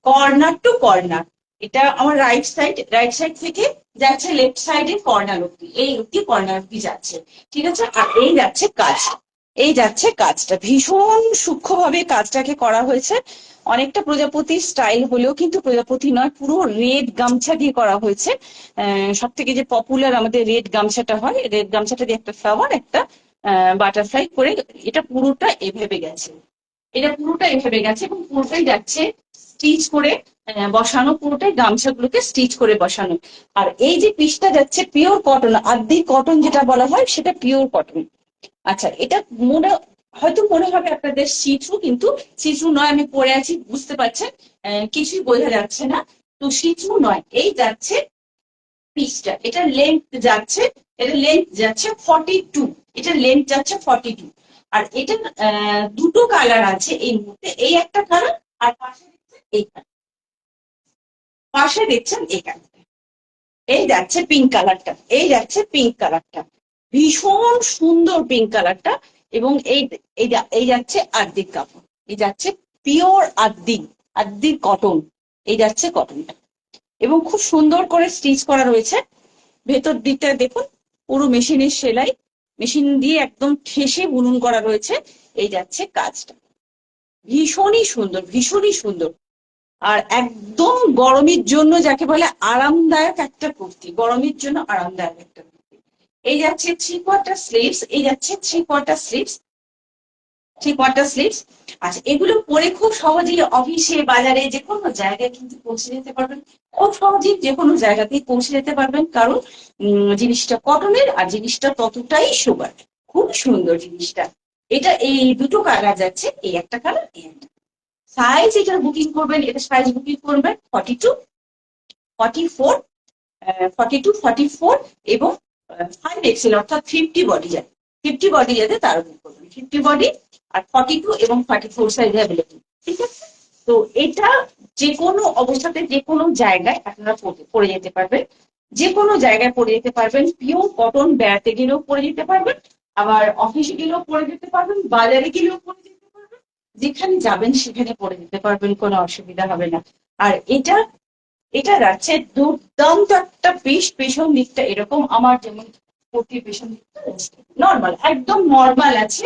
Corner to corner. এটা আমার right side থেকে যাচ্ছে লেফট সাইডে কর্নার অব্দি, এই অব্দি কর্নার অব্দি যাচ্ছে। ঠিক আছে, আর এই যাচ্ছে কাজ, এই যাচ্ছে কাজটা ভীষণ সূক্ষ্মভাবে কাজটাকে করা হয়েছে। অনেকটা প্রজাপতি স্টাইল হলেও কিন্তু প্রজাপতি নয়, পুরো রেড গামছা দিয়ে করা হয়েছে। সব থেকে যে পপুলার আমাদের রেড গামছাটা হয়, রেড গামছাটা দিয়ে একটা ফ্লাওয়ার, একটা বাটারফ্লাই করে এটা পুরোটা এভাবে গেছে। এটা পুরোটা এভাবে গেছে এবং পুরোটাই যাচ্ছে স্টিচ করে বসানো, পুরোটাই গামছাগুলোকে স্টিচ করে বসানো। আর এই যে পিসটা যাচ্ছে পিওর কটন, আদি কটন যেটা বলা হয় সেটা পিওর কটন। আচ্ছা, এটা মনে হয়তো মনে হবে আপনাদের সিথ্রু, কিন্তু সিথ্রু নয়, আমি পরে আছি বুঝতে পারছেন, কিছুই বোঝা যাচ্ছে না। তো সিথ্রু নয়, এই যাচ্ছে পিসটা, এটা লেন্থ যাচ্ছে 42, এটা লেন্থ যাচ্ছে 42। আর এটা দুটো কালার আছে এই মুহূর্তে, এই একটা কালার, আর পাশে দেখছেন এই কালার, এই যাচ্ছে পিঙ্ক কালারটা, এই যাচ্ছে পিঙ্ক কালারটা, ভীষণ সুন্দর পিঙ্ক কালারটা। এবং এই যাচ্ছে আর্ধেক কাপড়, এই যাচ্ছে পিওর আর্ধেক কটন, এই যাচ্ছে কটনটা। এবং খুব সুন্দর করে স্টিচ করা রয়েছে। ভেতর দিকটা দেখুন, পুরো মেশিনের সেলাই, মেশিন দিয়ে একদম ঠেসে বুনন করা রয়েছে। এই যাচ্ছে কাজটা, ভীষণই সুন্দর, ভীষণই সুন্দর। আর একদম গরমের জন্য যাকে বলে আরামদায়ক একটা কুর্তি, গরমের জন্য আরামদায়ক একটা কুর্তি। এই যাচ্ছে থ্রি কোয়ার্টার স্লিভস, এই যাচ্ছে থ্রি কোয়ার্টার স্লিভস। আচ্ছা, এগুলো পরে খুব সহজেই অফিসে, বাজারে, যে কোনো জায়গায় কিন্তু পৌঁছে যেতে পারবেন, খুব সহজেই যে কোনো জায়গাতেই পৌঁছে যেতে পারবেন, কারণ জিনিসটা কটনের আর জিনিসটা ততটাই সুপার, খুব সুন্দর জিনিসটা। এটা এই দুটো কালার যাচ্ছে, এই একটা কালার, এই একটা সাইজ। এটা বুকিং করবেন, এটা সাইজ বুকিং করবেন 42, 44, 42, 44 এবং 5XL, অর্থাৎ 50 বডি যাতে তার বুক করবেন, 50 বডি আর 42 এবং 44 সাইজে অ্যাভেলেবল। ঠিক আছে, তো এটা যে কোনো অবস্থাতে যে কোনো জায়গায় আপনারা পরে যেতে পারবেন, যে কোনো জায়গায় পরে যেতে পারবেন, পিওর কটন, বেড়াতে গেলেও পরে যেতে পারবেন, আবার অফিসে গেলেও পরে যেতে পারবেন, বাজারে গেলেও পরে যেতে পারবেন, যেখানে যাবেন সেখানে পরে যেতে পারবেন, কোনো অসুবিধা হবে না। আর এটা এটা যাচ্ছে দুর্দান্ত একটা পিস, পেছন দিকটা এরকম, আমার যেমন কুর্তির পেছন দিকটা নর্মাল, একদম নর্মাল আছে।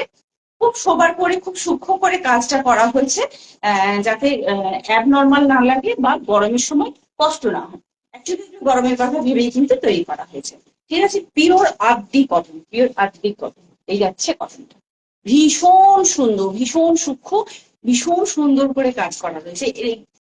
খুব সোবার করে, খুব সূক্ষ্ম করে কাজটা করা হয়েছে, যাতে অ্যাবনর্মাল না লাগে বা গরমের সময় কষ্ট না হয়। অ্যাকচুয়ালি গরমের কথা ভেবেই কিন্তু তৈরি করা হয়েছে। ঠিক আছে, পিওর আর্ধি কটন, এই যাচ্ছে কটনটা, ভীষণ সুন্দর, ভীষণ সূক্ষ্ম, ভীষণ সুন্দর করে কাজ করা হয়েছে।